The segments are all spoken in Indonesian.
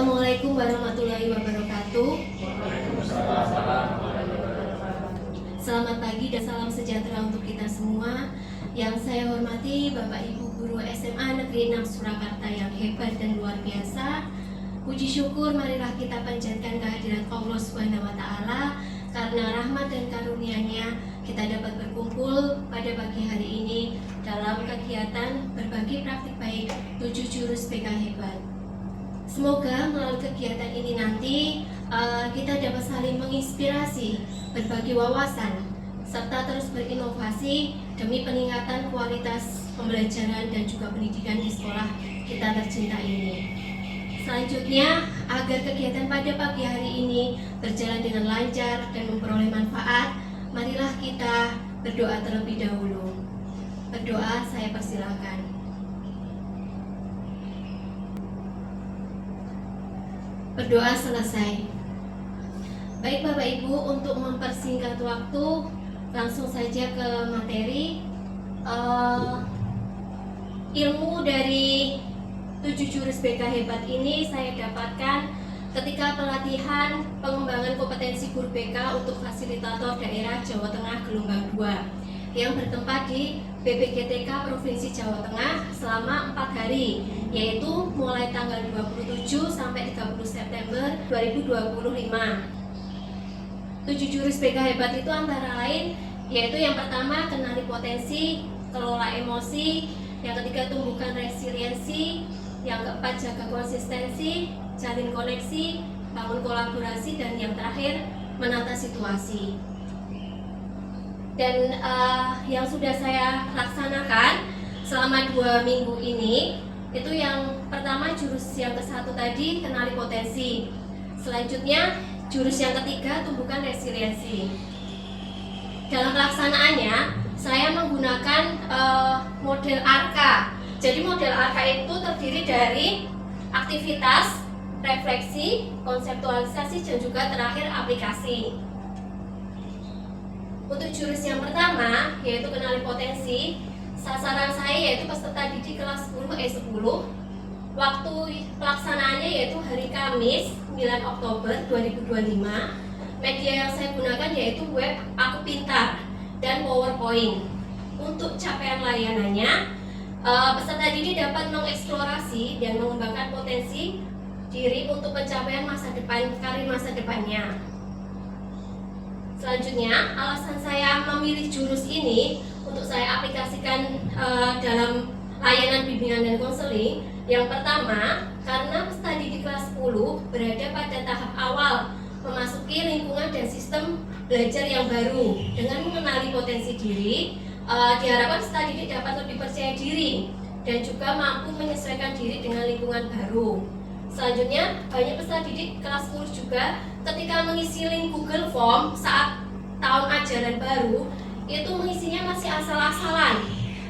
Assalamualaikum warahmatullahi wabarakatuh. Selamat pagi dan salam sejahtera untuk kita semua. Yang saya hormati Bapak Ibu Guru SMA Negeri 6 Surakarta yang hebat dan luar biasa. Puji syukur marilah kita panjatkan kehadirat Allah Subhanahu wa taala karena rahmat dan karunia-Nya kita dapat berkumpul pada pagi hari ini dalam kegiatan berbagi praktik baik 7 jurus BK hebat. Semoga melalui kegiatan ini nanti kita dapat saling menginspirasi, berbagi wawasan, serta terus berinovasi demi peningkatan kualitas pembelajaran dan juga pendidikan di sekolah kita tercinta ini. Selanjutnya, agar kegiatan pada pagi hari ini berjalan dengan lancar dan memperoleh manfaat, marilah kita berdoa terlebih dahulu. Berdoa, saya persilahkan. Berdoa selesai. Baik Bapak Ibu, untuk mempersingkat waktu, langsung saja ke materi. Ilmu dari 7 jurus BK hebat ini saya dapatkan ketika pelatihan pengembangan kompetensi guru BK untuk fasilitator daerah Jawa Tengah gelombang 2 yang bertempat di BPGTK Provinsi Jawa Tengah selama 4 hari, yaitu mulai tanggal 27 sampai 30 September 2025. 7 jurus BK hebat itu antara lain yaitu yang pertama, kenali potensi, kelola emosi, yang ketiga, tumbuhkan resiliensi, yang keempat, jaga konsistensi, jalin koneksi, bangun kolaborasi, dan yang terakhir, menata situasi. Dan yang sudah saya laksanakan selama 2 minggu ini, itu yang pertama jurus yang ke-1 tadi, kenali potensi. Selanjutnya jurus yang ketiga, tumbuhkan resiliensi. Dalam pelaksanaannya saya menggunakan model ARKA. Jadi model ARKA itu terdiri dari aktivitas, refleksi, konseptualisasi, dan juga terakhir aplikasi. Untuk jurus yang pertama, yaitu kenali potensi, sasaran saya yaitu peserta didik kelas 10 Waktu pelaksanaannya yaitu hari Kamis 9 Oktober 2025. Media yang saya gunakan yaitu web Aku Pintar dan PowerPoint. Untuk capaian layanannya, peserta didik dapat mengeksplorasi dan mengembangkan potensi diri untuk pencapaian karir masa depannya. Selanjutnya, alasan saya memilih jurus ini untuk saya aplikasikan dalam layanan bimbingan dan konseling. Yang pertama, karena peserta didik kelas 10 berada pada tahap awal memasuki lingkungan dan sistem belajar yang baru. Dengan mengenali potensi diri, diharapkan peserta didik dapat lebih percaya diri dan juga mampu menyesuaikan diri dengan lingkungan baru. Selanjutnya, banyak peserta didik kelas 10 juga ketika mengisi link Google Form saat tahun ajaran baru, itu mengisinya masih asal-asalan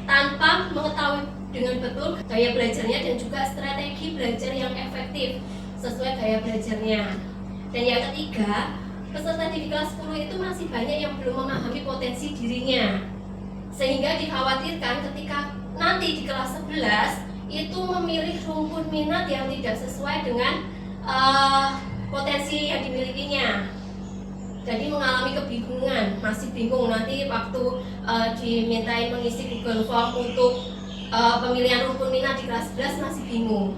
tanpa mengetahui dengan betul gaya belajarnya dan juga strategi belajar yang efektif sesuai gaya belajarnya. Dan yang ketiga, peserta didik kelas 10 itu masih banyak yang belum memahami potensi dirinya, sehingga dikhawatirkan ketika nanti di kelas 11 itu memilih rumpun minat yang tidak sesuai dengan potensi yang dimilikinya. Jadi mengalami kebingungan, masih bingung nanti waktu dimintai mengisi Google Form untuk pemilihan rumpun minat di kelas 11 masih bingung.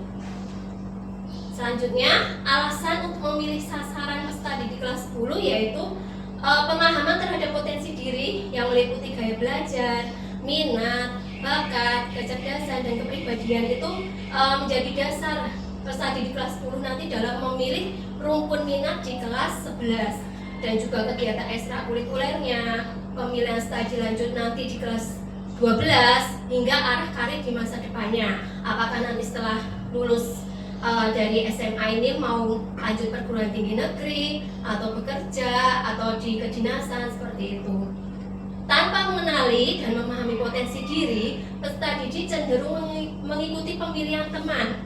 Selanjutnya, alasan untuk memilih sasaran peserta didik kelas 10 yaitu pemahaman terhadap potensi diri yang meliputi gaya belajar, minat, bakat, kecerdasan, dan kepribadian itu menjadi dasar peserta didik kelas 10 nanti dalam memilih rumpun minat di kelas 11 dan juga kegiatan ekstrakurikulernya, pemilihan studi lanjut nanti di kelas 12 hingga arah karir di masa depannya. Apakah nanti setelah lulus dari SMA ini mau lanjut perguruan tinggi negeri atau bekerja atau di kedinasan seperti itu. Tanpa mengenali dan memahami potensi diri, peserta didik cenderung mengikuti pemilihan teman.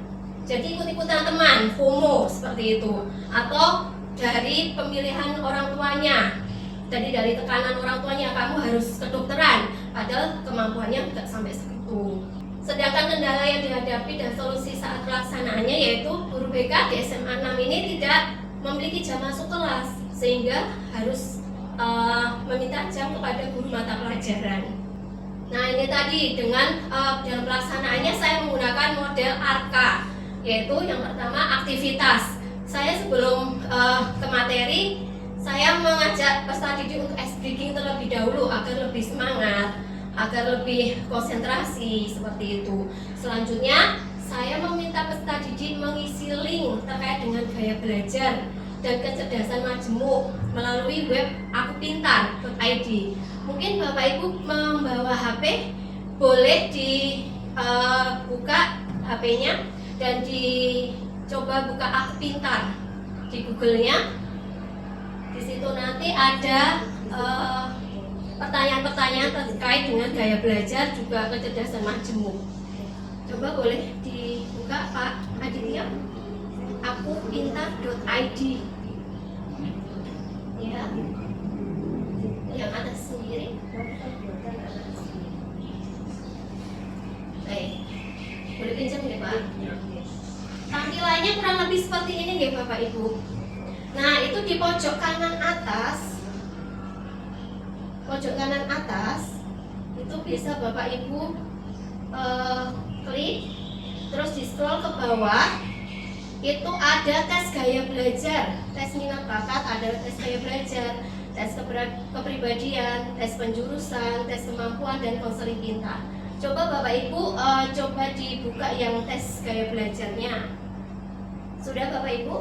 Jadi ikut-ikutan teman, FOMO seperti itu, atau dari pemilihan orang tuanya. Jadi dari tekanan orang tuanya, kamu harus kedokteran, padahal kemampuannya tidak sampai segitu. Sedangkan kendala yang dihadapi dan solusi saat pelaksanaannya yaitu guru UBK di SMA 6 ini tidak memiliki jam masuk kelas, sehingga harus meminta jam kepada guru mata pelajaran. Nah, ini tadi dengan dalam pelaksanaannya saya menggunakan model ARKA, yaitu yang pertama aktivitas. Saya sebelum ke materi, saya mengajak peserta didik untuk ice breaking terlebih dahulu agar lebih semangat, agar lebih konsentrasi, seperti itu. Selanjutnya, saya meminta peserta didik mengisi link terkait dengan gaya belajar dan kecerdasan majemuk melalui web akupintar.id. Mungkin Bapak Ibu membawa HP, boleh dibuka HP-nya dan dicoba buka Akupintar di Google-nya. Di situ nanti ada pertanyaan-pertanyaan terkait dengan gaya belajar juga kecerdasan majemuk. Coba boleh dibuka Pak Aditya, akupintar.id. Ya, yang atas sendiri. Baik, boleh pinjam ya Pak. Tampilannya kurang lebih seperti ini ya Bapak Ibu. Nah, itu di pojok kanan atas, itu bisa Bapak Ibu klik, terus di scroll ke bawah. Itu ada tes gaya belajar, tes minat bakat, ada tes gaya belajar, tes kepribadian, tes penjurusan, tes kemampuan, dan konseling pintar. Coba Bapak Ibu coba dibuka yang tes gaya belajarnya. Sudah Bapak Ibu?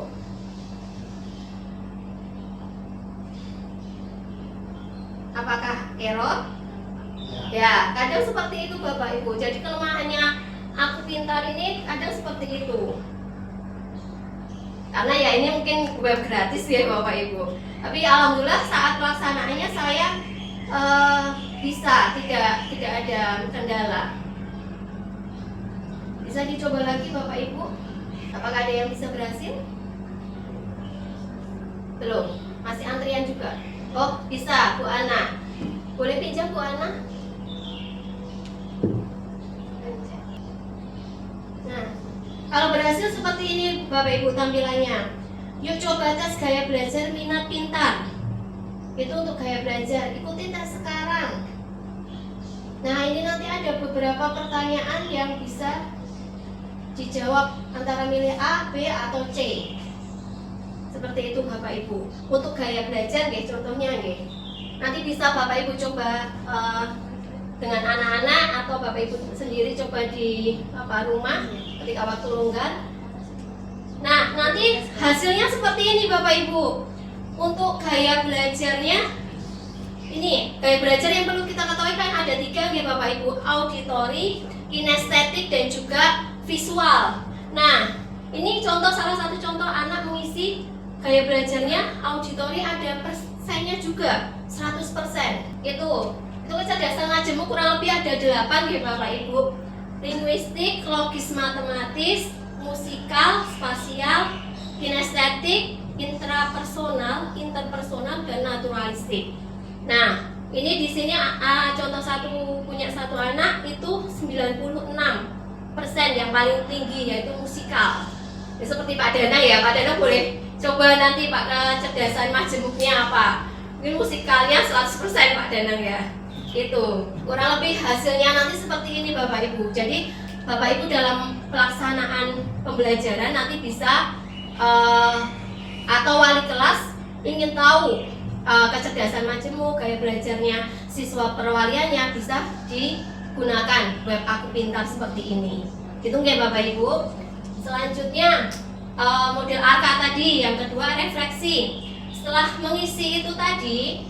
Apakah error? Ya, kadang seperti itu Bapak Ibu. Jadi kelemahannya Akupintar ini kadang seperti itu. Karena ya ini mungkin web gratis ya Bapak Ibu. Tapi alhamdulillah saat pelaksanaannya saya bisa, tidak ada kendala. Bisa dicoba lagi Bapak Ibu. Apakah ada yang bisa berhasil? Belum, masih antrian juga. Oh bisa, Bu Ana. Boleh pinjam Bu Ana? Nah, kalau berhasil seperti ini Bapak Ibu tampilannya. Yuk coba tes gaya belajar minat pintar. Itu untuk gaya belajar. Ikuti tes sekarang. Nah, ini nanti ada beberapa pertanyaan yang bisa dijawab antara milih A, B, atau C. Seperti itu Bapak Ibu. Untuk gaya belajar nggih, contohnya nggih. Nanti bisa Bapak Ibu coba dengan anak-anak atau Bapak Ibu sendiri coba di rumah ketika waktu longgar. Nah, nanti hasilnya seperti ini Bapak Ibu. Untuk gaya belajarnya, ini gaya belajar yang perlu kita ketahui kan ada 3 ya Bapak Ibu: auditori, kinestetik, dan juga visual. Nah, ini contoh, salah satu contoh anak mengisi gaya belajarnya auditori, ada persennya juga 100%. Itu kecerdasan majemuk kurang lebih ada 8 ya Bapak Ibu. Linguistik, logis matematis, musikal, spasial, kinestetik, interpersonal, dan naturalistik. Nah, ini di sini contoh punya satu anak itu 96% yang paling tinggi, yaitu musikal. Ya, seperti Pak Dana ya, Pak Dana boleh coba nanti Pak kecerdasan majemuknya apa. Ini musikalnya 100% Pak Danang ya. Itu kurang lebih hasilnya nanti seperti ini Bapak Ibu. Jadi Bapak Ibu dalam pelaksanaan pembelajaran nanti bisa atau wali kelas ingin tahu kecerdasan majemuk, gaya belajarnya siswa perwaliannya, bisa digunakan web Akupintar seperti ini. Gitu nggih Bapak Ibu. Selanjutnya model ARKA tadi, yang kedua refleksi. Setelah mengisi itu tadi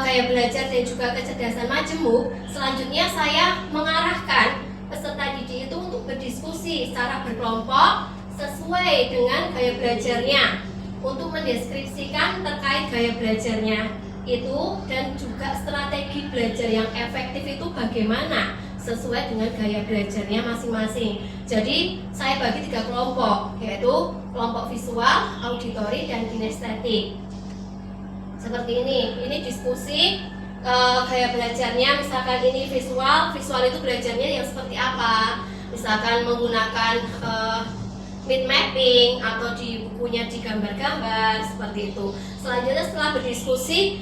gaya belajar dan juga kecerdasan majemuk, selanjutnya saya mengarahkan peserta didik itu untuk berdiskusi secara berkelompok sesuai dengan gaya belajarnya, untuk mendeskripsikan terkait gaya belajarnya itu dan juga strategi belajar yang efektif itu bagaimana sesuai dengan gaya belajarnya masing-masing. Jadi saya bagi 3 kelompok, yaitu kelompok visual, auditori, dan kinestetik. Seperti ini diskusi gaya belajarnya. Misalkan ini visual itu belajarnya yang seperti apa? Misalkan menggunakan mind mapping atau di bukunya digambar-gambar seperti itu. Selanjutnya setelah berdiskusi,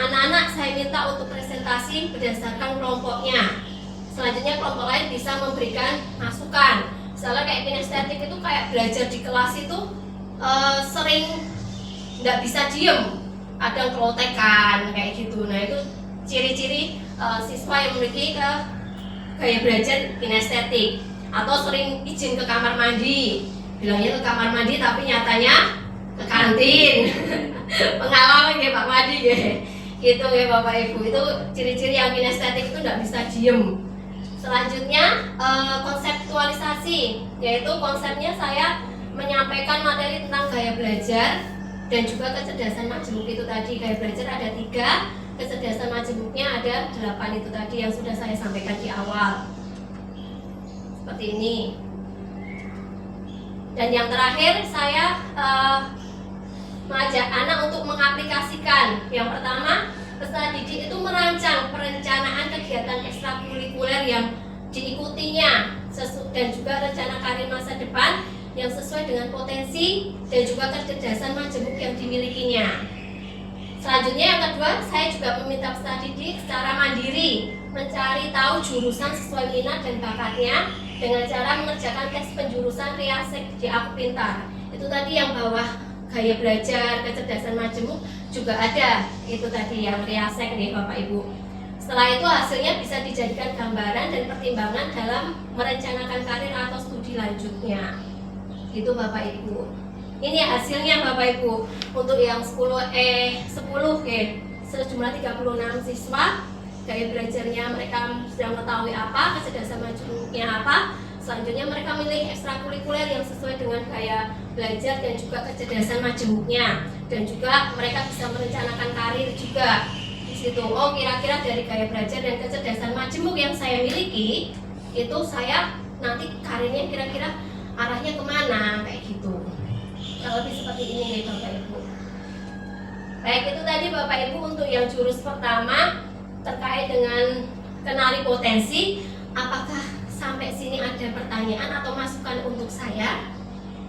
anak-anak saya minta untuk presentasi berdasarkan kelompoknya. Selanjutnya kelompok lain bisa memberikan masukan. Misalnya kayak kinestetik itu kayak belajar di kelas itu sering nggak bisa diem, ada kelotekan kayak gitu. Nah itu ciri-ciri siswa yang memiliki gaya belajar kinestetik. Atau sering izin ke kamar mandi, bilangnya ke kamar mandi tapi nyatanya ke kantin. Pengalaman ya Pak Madi ya, gitu ya Bapak Ibu. Itu ciri-ciri yang kinestetik itu nggak bisa diem. Selanjutnya konseptualisasi, yaitu konsepnya saya menyampaikan materi tentang gaya belajar dan juga kecerdasan majemuk. Itu tadi gaya belajar ada 3, kecerdasan majemuknya ada 8 itu tadi yang sudah saya sampaikan di awal. Seperti ini. Dan yang terakhir saya mengajak anak untuk mengaplikasikan. Yang pertama, peserta didik itu merancang perencanaan kegiatan ekstrakurikuler yang diikutinya dan juga rencana karir masa depan yang sesuai dengan potensi dan juga kecerdasan majemuk yang dimilikinya. Selanjutnya yang kedua, saya juga meminta peserta didik secara mandiri mencari tahu jurusan sesuai minat dan bakatnya dengan cara mengerjakan tes penjurusan Riasek di Aku Pintar. Itu tadi yang bawah gaya belajar kecerdasan majemuk juga ada, itu tadi yang Riasek nih Bapak Ibu. Setelah itu hasilnya bisa dijadikan gambaran dan pertimbangan dalam merencanakan karir atau studi lanjutnya. Itu Bapak Ibu. Ini hasilnya Bapak Ibu. Untuk yang 10 sejumlah 36 siswa, gaya belajarnya mereka sudah mengetahui apa, kecerdasan majemuknya apa. Selanjutnya mereka milih ekstrakurikuler yang sesuai dengan gaya belajar dan juga kecerdasan majemuknya, dan juga mereka bisa merencanakan karir juga di situ. Oh, kira-kira dari gaya belajar dan kecerdasan majemuk yang saya miliki itu saya nanti karirnya kira-kira arahnya kemana kayak gitu. Lebih seperti ini nih Bapak Ibu. Baik, itu tadi Bapak Ibu untuk yang jurus pertama terkait dengan kenali potensi. Apakah sampai sini ada pertanyaan atau masukan untuk saya?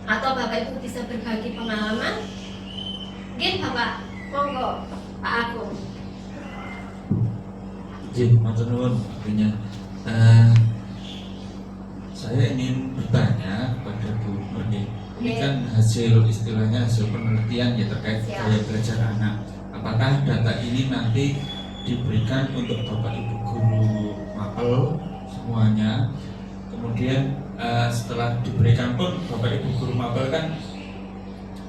Atau Bapak Ibu bisa berbagi pengalaman? Oke Bapak, monggo Pak Agung. Jin, matur nuwun artinya. Saya ingin bertanya kepada Bu Murni. Ini kan hasil istilahnya hasil penelitian ya terkait gaya belajar anak. Apakah data ini nanti diberikan untuk Bapak Ibu guru mapel semuanya? Kemudian setelah diberikan pun Bapak Ibu guru mapel kan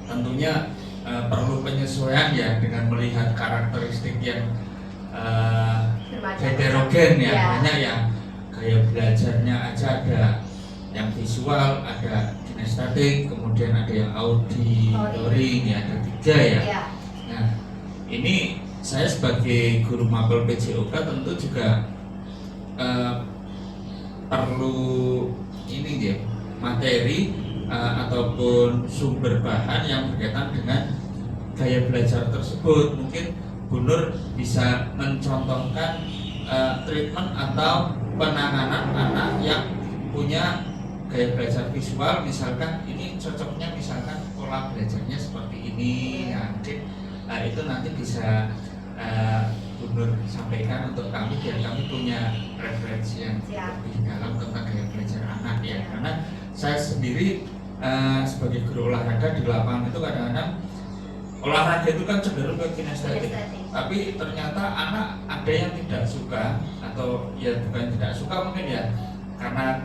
tentunya perlu penyesuaian ya dengan melihat karakteristik yang heterogen ya. Banyak yang gaya belajarnya aja ada yang visual, ada kinestetik, kemudian ada yang auditory, ini ada 3 ya. Nah, ini saya sebagai guru mapel PJOK tentu juga perlu ini ya, materi ataupun sumber bahan yang berkaitan dengan gaya belajar tersebut. Mungkin Bu Nur bisa mencontohkan treatment atau penanganan anak yang punya gaya belajar visual, misalkan ini cocoknya misalkan pola belajarnya seperti ini ya, mungkin itu nanti bisa Bu Nur sampaikan untuk kami biar kami punya referensi yang lebih dalam tentang gaya belajar anak ya. Karena saya sendiri sebagai guru olahraga di lapangan itu kadang-kadang olahraga itu kan cenderung ke kinestetik, tapi ternyata anak ada yang tidak suka atau ya bukan tidak suka mungkin ya karena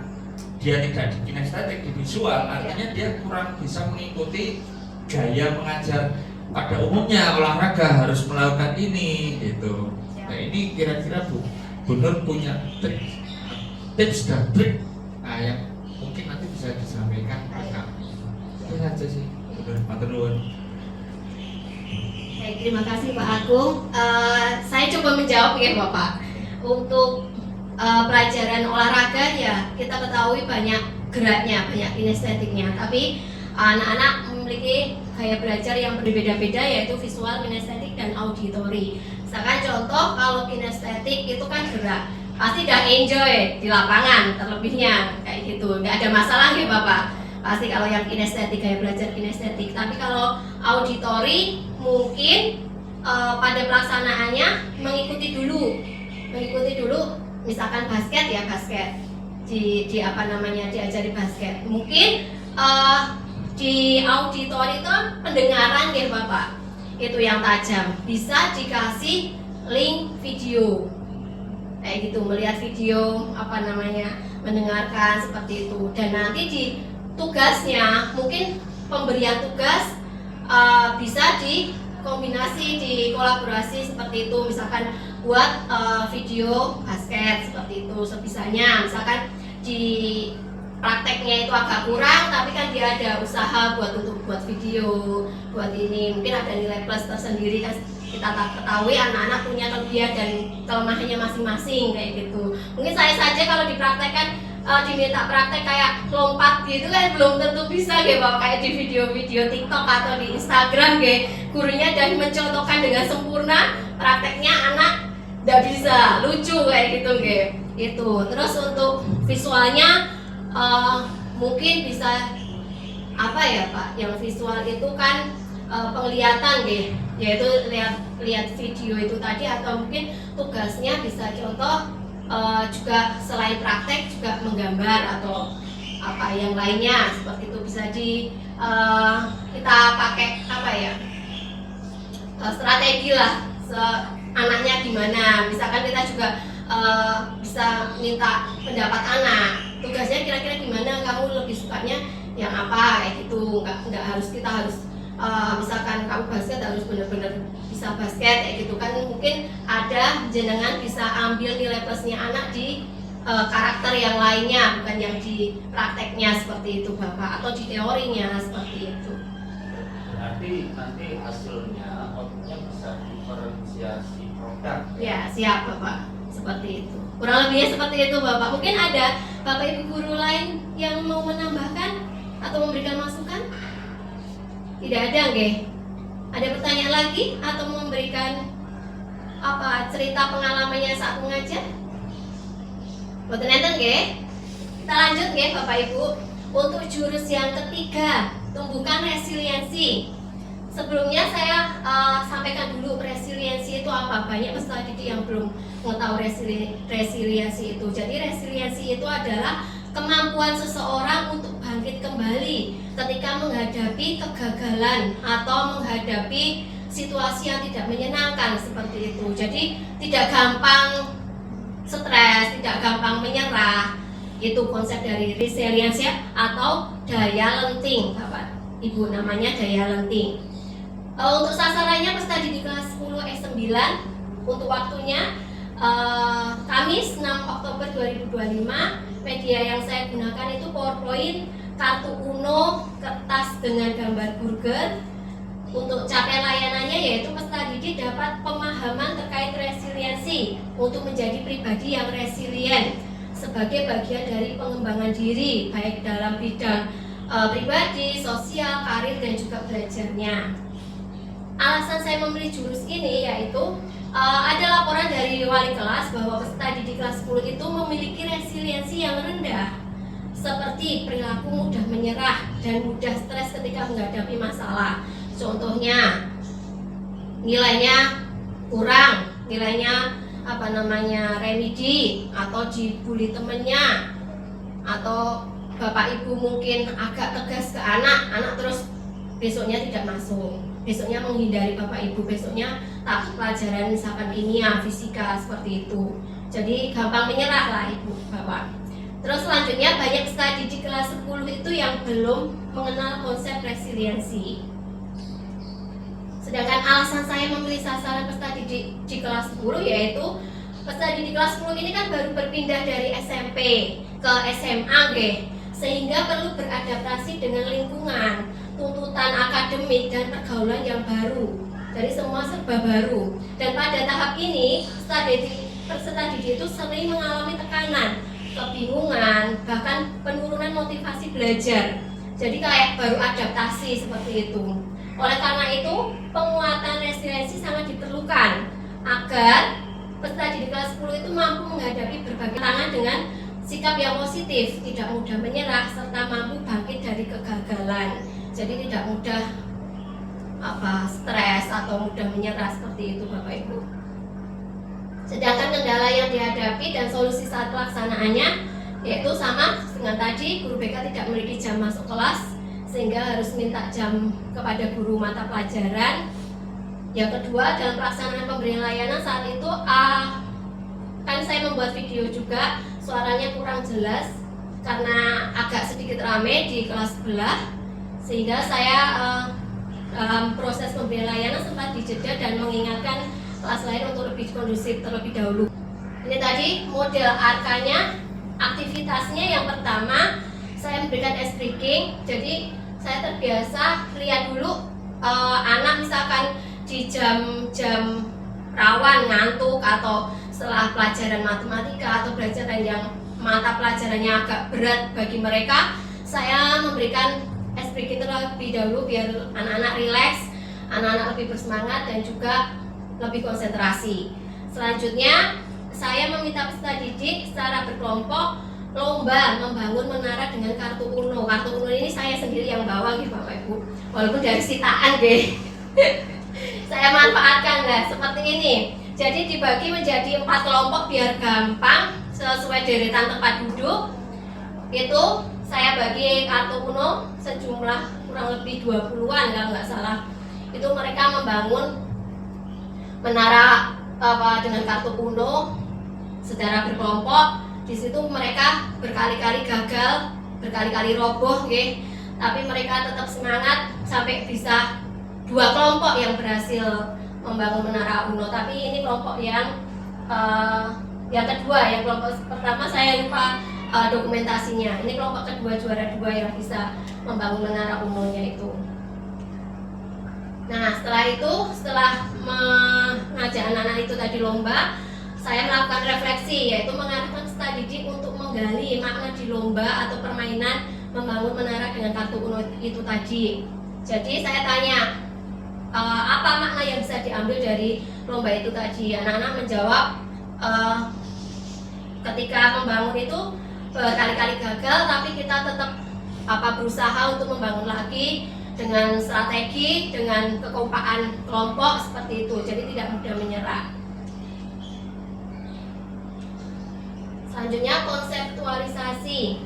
dia tidak di kinestetik, di visual, artinya dia kurang bisa mengikuti gaya mengajar pada umumnya olahraga harus melakukan ini gitu. Nah ini kira-kira Bu Nur punya tips dan trik yang mungkin nanti bisa disampaikan ke kami. Itu saja sih Bu Nur, matur nuwun. Baik, terima kasih Pak Agung. Saya coba menjawab ya Bapak. Untuk pelajaran olahraga ya kita ketahui banyak geraknya, banyak kinestetiknya. Tapi anak-anak memiliki gaya belajar yang berbeda-beda yaitu visual, kinestetik, dan auditory. Misalkan contoh kalau kinestetik itu kan gerak, pasti udah enjoy di lapangan terlebihnya kayak gitu, nggak ada masalah ya Bapak. pasti kalau yang kinestetik, gaya belajar kinestetik. Tapi kalau auditori mungkin pada pelaksanaannya mengikuti dulu, misalkan basket ya basket, di apa namanya, diajari basket. Mungkin di auditori itu pendengaran ya Bapak, itu yang tajam, bisa dikasih link video kayak gitu, melihat video apa namanya, mendengarkan seperti itu. Dan nanti di tugasnya mungkin pemberian tugas bisa dikombinasi, dikolaborasi seperti itu, misalkan buat video basket seperti itu sebisanya. Misalkan di prakteknya itu agak kurang, tapi kan dia ada usaha untuk buat video, buat ini, mungkin ada nilai plus tersendiri kan. Kita ketahui anak-anak punya kelebihan dan kelemahannya masing-masing kayak gitu. Mungkin saya saja kalau dipraktekkan, diminta praktek kayak lompat gitu kan belum tentu bisa gitu, kayak di video-video TikTok atau di Instagram gitu. Gurunya dan mencontohkan dengan sempurna, prakteknya anak nggak bisa, lucu kayak gitu gitu. Itu. Terus untuk visualnya mungkin bisa apa ya Pak? Yang visual itu kan penglihatan gitu, yaitu lihat video itu tadi, atau mungkin tugasnya bisa contoh juga selain praktek juga menggambar atau apa yang lainnya seperti itu. Bisa kita pakai apa ya, strategi lah, anaknya gimana. Misalkan kita juga bisa minta pendapat anak, tugasnya kira-kira gimana, kamu lebih sukanya yang apa kayak gitu. Nggak harus kita harus misalkan kamu basket harus benar-benar bisa basket kayak gitu kan. Mungkin ada jenengan bisa ambil nilai plusnya anak di karakter yang lainnya, bukan yang di prakteknya seperti itu Bapak, atau di teorinya seperti itu. Berarti nanti hasilnya outputnya bisa diferensiasi produk Ya siap Bapak, seperti itu. Kurang lebihnya seperti itu Bapak. Mungkin ada Bapak Ibu guru lain yang mau menambahkan atau memberikan masukan? Tidak ada nggih? Ada pertanyaan lagi atau memberikan apa cerita pengalamannya saat mengajar? Boten enten nggih? Kita lanjut nggih Bapak Ibu. Untuk jurus yang ketiga, tumbuhkan resiliensi. Sebelumnya saya sampaikan dulu resiliensi itu apa. Banyak peserta didik yang belum mengetahui resiliensi itu. Jadi resiliensi itu adalah kemampuan seseorang untuk bangkit kembali ketika menghadapi kegagalan atau menghadapi situasi yang tidak menyenangkan seperti itu. Jadi tidak gampang stres, tidak gampang menyerah. Itu konsep dari resiliensi atau daya lenting Bapak Ibu, namanya daya lenting. Untuk sasarannya peserta didik kelas 10 S9, untuk waktunya Kamis 6 Oktober 2025. Media yang saya gunakan itu PowerPoint, kartu Uno, kertas dengan gambar burger. Untuk capaian layanannya yaitu peserta didik dapat pemahaman terkait resiliensi untuk menjadi pribadi yang resilient sebagai bagian dari pengembangan diri baik dalam bidang pribadi, sosial, karir, dan juga belajarnya. Alasan saya memilih jurus ini yaitu ada laporan dari wali kelas bahwa peserta didik kelas 10 itu memiliki resiliensi yang rendah, seperti perilaku mudah menyerah dan mudah stres ketika menghadapi masalah. Contohnya nilainya kurang, nilainya apa namanya remedi, atau dibully temennya, atau bapak ibu mungkin agak tegas ke anak terus besoknya tidak masuk, besoknya menghindari bapak ibu, besoknya tak pelajaran misalkan kimia, fisika seperti itu. Jadi gampang menyerah lah ibu bapak. Terus selanjutnya banyak peserta didik kelas 10 itu yang belum mengenal konsep resiliensi. Sedangkan alasan saya memilih sasaran peserta didik di kelas 10 yaitu peserta didik kelas 10 ini kan baru berpindah dari SMP ke SMA sehingga perlu beradaptasi dengan lingkungan, tuntutan akademik dan pergaulan yang baru. Jadi semua serba baru. Dan pada tahap ini peserta didik itu sering mengalami tekanan, kebingungan, bahkan penurunan motivasi belajar. Jadi kayak baru adaptasi seperti itu. Oleh karena itu, penguatan resiliensi sangat diperlukan agar peserta didik kelas 10 itu mampu menghadapi berbagai tantangan dengan sikap yang positif, tidak mudah menyerah, serta mampu bangkit dari kegagalan. Jadi tidak mudah stres atau mudah menyerah seperti itu Bapak Ibu. Sedangkan kendala yang dihadapi dan solusi saat pelaksanaannya yaitu sama dengan tadi, guru BK tidak memiliki jam masuk kelas sehingga harus minta jam kepada guru mata pelajaran. Yang kedua, dalam pelaksanaan pemberian layanan saat itu kan saya membuat video juga, suaranya kurang jelas karena agak sedikit ramai di kelas sebelah, sehingga saya dalam proses pemberian layanan sempat dijeda dan mengingatkan kelas lain untuk lebih kondusif terlebih dahulu. Ini tadi model arkanya, aktivitasnya yang pertama saya memberikan ice breaking. Jadi saya terbiasa lihat dulu anak misalkan di jam-jam rawan ngantuk atau setelah pelajaran matematika atau pelajaran yang mata pelajarannya agak berat bagi mereka, saya memberikan ice breaking terlebih dahulu biar anak-anak rileks, anak-anak lebih bersemangat dan juga lebih konsentrasi. Selanjutnya saya meminta peserta didik secara berkelompok lomba membangun menara dengan kartu UNO. Kartu UNO ini saya sendiri yang bawa gitu Bapak Ibu, walaupun dari sitaan deh. Saya manfaatkan lah seperti ini. Jadi dibagi menjadi 4 kelompok biar gampang sesuai deretan tempat duduk. Itu saya bagi kartu UNO sejumlah kurang lebih 20-an kalau nggak salah. Itu mereka membangun menara dengan kartu UNO secara berkelompok. Di situ mereka berkali-kali gagal, berkali-kali roboh, tapi mereka tetap semangat sampai bisa 2 kelompok yang berhasil membangun menara UNO. Tapi ini kelompok yang kedua, yang kelompok pertama saya lupa dokumentasinya. Ini kelompok kedua, juara 2 yang bisa membangun menara UNO-nya itu. Nah, setelah mengajak anak-anak itu tadi lomba, saya melakukan refleksi, yaitu mengarahkan peserta didik untuk menggali makna di lomba atau permainan membangun menara dengan kartu UNO itu tadi. Jadi saya tanya, apa makna yang bisa diambil dari lomba itu tadi? Anak-anak menjawab, ketika membangun itu berkali-kali gagal, tapi kita tetap berusaha untuk membangun lagi dengan strategi, dengan kekompakan kelompok seperti itu. Jadi tidak mudah menyerah. Selanjutnya konseptualisasi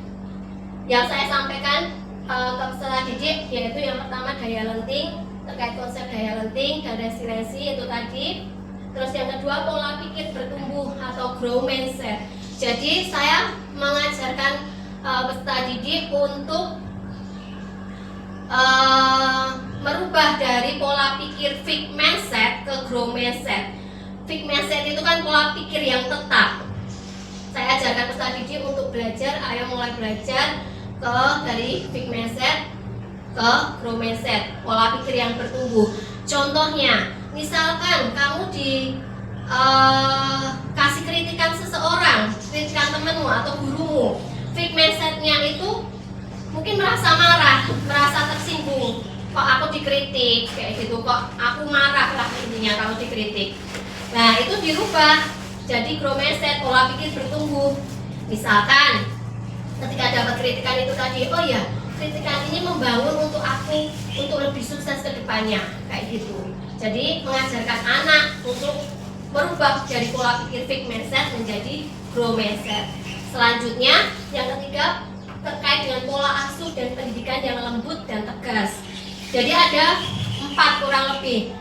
yang saya sampaikan ke peserta didik, yaitu yang pertama daya lenting, terkait konsep daya lenting dan resiliensi itu tadi. Terus yang kedua pola pikir bertumbuh atau grow mindset. Jadi saya mengajarkan peserta didik untuk merubah dari pola pikir fixed mindset ke grow mindset. Fixed mindset itu kan pola pikir yang tetap. Saya ajarkan peserta didik untuk belajar, ayo mulai belajar dari fixed mindset ke grow mindset, pola pikir yang bertumbuh. Contohnya, misalkan kamu kasih kritikan seseorang, kritikan temanmu atau gurumu, fixed mindsetnya itu mungkin merasa marah, merasa tersinggung. Kok aku dikritik kayak gitu, kok aku marah lah intinya kalau dikritik. Nah itu dirubah jadi grow mindset, pola pikir bertumbuh. Misalkan ketika dapat kritikan itu tadi, oh ya kritikan ini membangun untuk aku untuk lebih sukses ke depannya kayak gitu. Jadi mengajarkan anak untuk merubah dari pola pikir fixed mindset menjadi grow mindset. Selanjutnya yang ketiga terkait dengan pola asuh dan pendidikan yang lembut dan tegas. Jadi ada 4 kurang lebih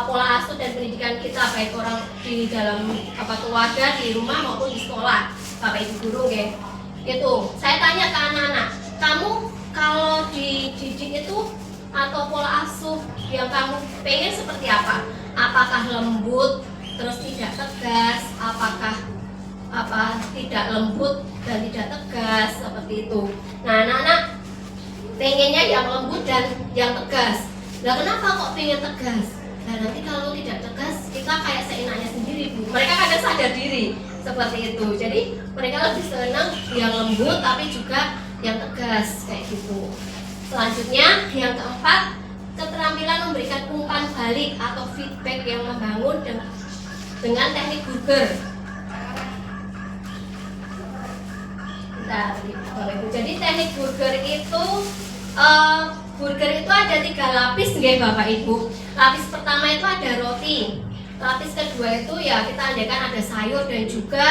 pola asuh dan pendidikan kita, baik orang di dalam keluarga, di rumah maupun di sekolah, Bapak Ibu guru Itu saya tanya ke anak-anak, kamu kalau dididik itu atau pola asuh yang kamu pengen seperti apa? Apakah lembut terus tidak tegas? Apakah tidak lembut dan tidak tegas seperti itu? Nah anak-anak pengennya yang lembut dan yang tegas. Nah kenapa kok pengen tegas? Nah nanti kalau tidak tegas kita kayak seenaknya sendiri Bu. Mereka kadang sadar diri seperti itu. Jadi mereka lebih senang yang lembut tapi juga yang tegas kayak gitu. Selanjutnya yang keempat, keterampilan memberikan umpan balik atau feedback yang membangun dengan teknik Burger. kita Bapak Ibu. Jadi teknik burger itu ada 3 lapis nggih Bapak Ibu. Lapis pertama itu ada roti. Lapis kedua itu ya kita andaikan ada sayur dan juga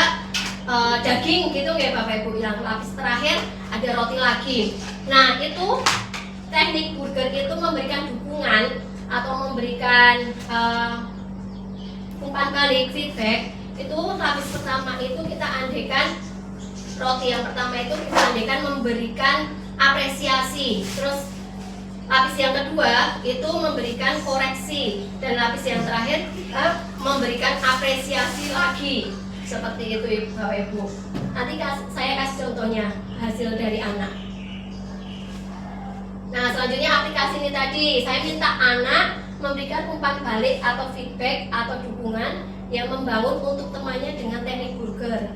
daging gitu nggih Bapak Ibu. Yang lapis terakhir ada roti lagi. Nah, itu teknik burger itu memberikan dukungan atau memberikan umpan balik feedback. Itu lapis pertama itu kita andaikan roti yang pertama itu kita andaikan memberikan apresiasi. Terus lapis yang kedua itu memberikan koreksi, dan lapis yang terakhir kita memberikan apresiasi lagi. Seperti itu Bapak Ibu. Nanti saya kasih contohnya hasil dari anak. Nah, selanjutnya aplikasi ini tadi saya minta anak memberikan umpan balik atau feedback atau dukungan yang membangun untuk temannya dengan teknik burger.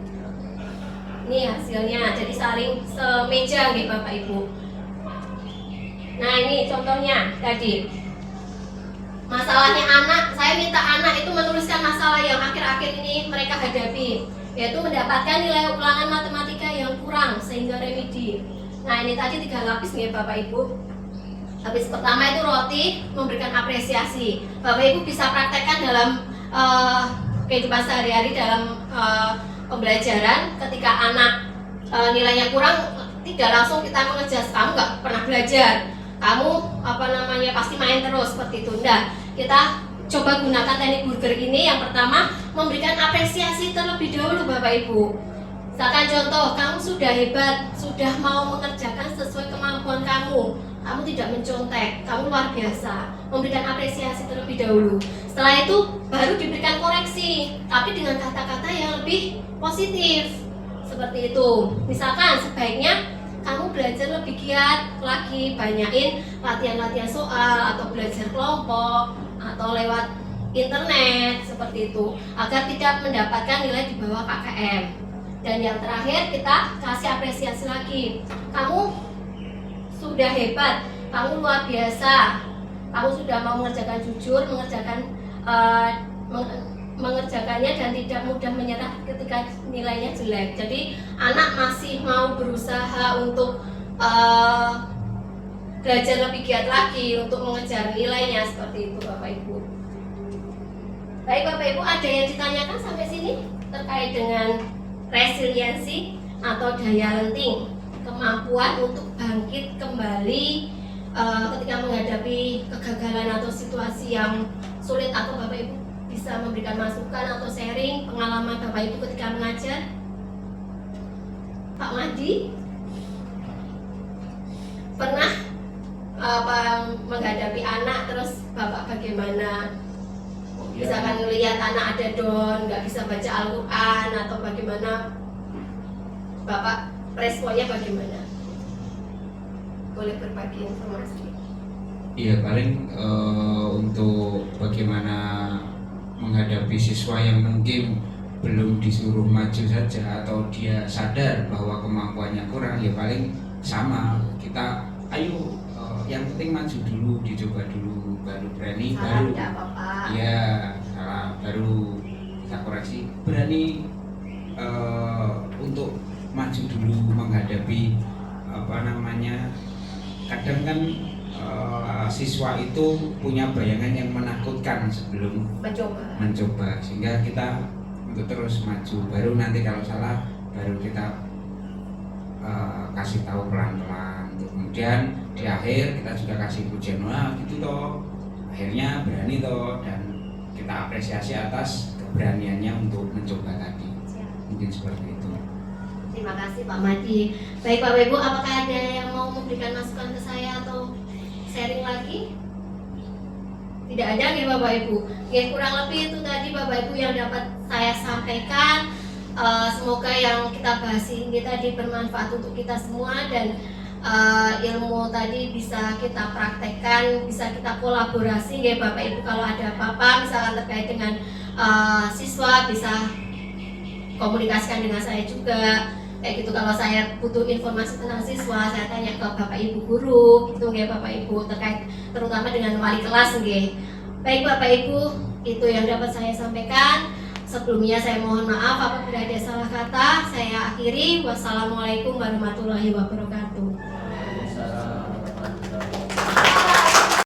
Ini hasilnya, jadi saling semeja nih Bapak Ibu. Nah, ini contohnya tadi. Masalahnya anak, saya minta anak itu menuliskan masalah yang akhir-akhir ini mereka hadapi, yaitu mendapatkan nilai ulangan matematika yang kurang sehingga remedi. Nah, ini tadi 3 lapis nih Bapak Ibu. Lapis pertama itu roti, memberikan apresiasi. Bapak Ibu bisa praktekkan dalam kehidupan sehari-hari dalam pembelajaran. Ketika anak nilainya kurang, tidak langsung kita mengejas, kamu nggak pernah belajar, kamu pasti main terus, seperti itu. Nah, kita coba gunakan teknik burger ini. Yang pertama, memberikan apresiasi terlebih dahulu Bapak Ibu. Misalkan contoh, kamu sudah hebat, sudah mau mengerjakan sesuai kemampuan kamu, kamu tidak mencontek, kamu luar biasa. Memberikan apresiasi terlebih dahulu. Setelah itu baru diberikan koreksi, tapi dengan kata-kata yang lebih positif. Seperti itu. Misalkan sebaiknya kamu belajar lebih giat lagi, banyain latihan-latihan soal atau belajar kelompok atau lewat internet, seperti itu, agar tidak mendapatkan nilai di bawah KKM. Dan yang terakhir kita kasih apresiasi lagi. Kamu sudah hebat, kamu luar biasa, kamu sudah mau mengerjakan jujur, mengerjakannya dan tidak mudah menyerah ketika nilainya jelek. Jadi anak masih mau berusaha untuk belajar lebih giat lagi untuk mengejar nilainya, seperti itu Bapak Ibu. Baik Bapak Ibu, ada yang ditanyakan sampai sini terkait dengan resiliensi atau daya lenting, kemampuan untuk bangkit kembali ketika menghadapi kegagalan atau situasi yang sulit, atau Bapak Ibu bisa memberikan masukan atau sharing pengalaman Bapak Ibu ketika mengajar. Pak Madi pernah menghadapi anak, terus Bapak bagaimana? Misalkan melihat anak ada down, nggak bisa baca Al-Quran, atau bagaimana, Bapak responnya bagaimana? Boleh berbagi informasi? Iya, paling untuk bagaimana menghadapi siswa yang mungkin belum disuruh maju saja atau dia sadar bahwa kemampuannya kurang, ya paling sama, kita ayo yang penting maju dulu, dicoba dulu, baru berani, salah baru tidak apa-apa. ya salah baru kita koreksi, berani untuk maju dulu menghadapi kadang kan siswa itu punya bayangan yang menakutkan sebelum mencoba, sehingga kita untuk terus maju, baru nanti kalau salah baru kita kasih tahu pelan-pelan, kemudian di akhir kita juga kasih pujian, wah gitu toh, akhirnya berani toh, dan kita apresiasi atas keberaniannya untuk mencoba tadi. Mungkin seperti itu. Terima kasih Pak Madi. Baik Bapak Ibu, apakah ada yang mau memberikan masukan ke saya atau sharing lagi? Tidak ada nih Bapak Ibu. Ya, kurang lebih itu tadi Bapak Ibu yang dapat saya sampaikan. Semoga yang kita bahas ini tadi bermanfaat untuk kita semua, dan ilmu tadi bisa kita praktekkan, bisa kita kolaborasi ya Bapak Ibu. Kalau ada apa-apa misalkan terkait dengan siswa, bisa komunikasikan dengan saya juga. Kayak gitu, kalau saya butuh informasi tentang siswa, saya tanya ke Bapak Ibu guru gitu ya Bapak Ibu, terkait terutama dengan wali kelas nggih. Baik Bapak Ibu, itu yang dapat saya sampaikan. Sebelumnya saya mohon maaf apabila ada salah kata. Saya akhiri. Wassalamualaikum warahmatullahi wabarakatuh.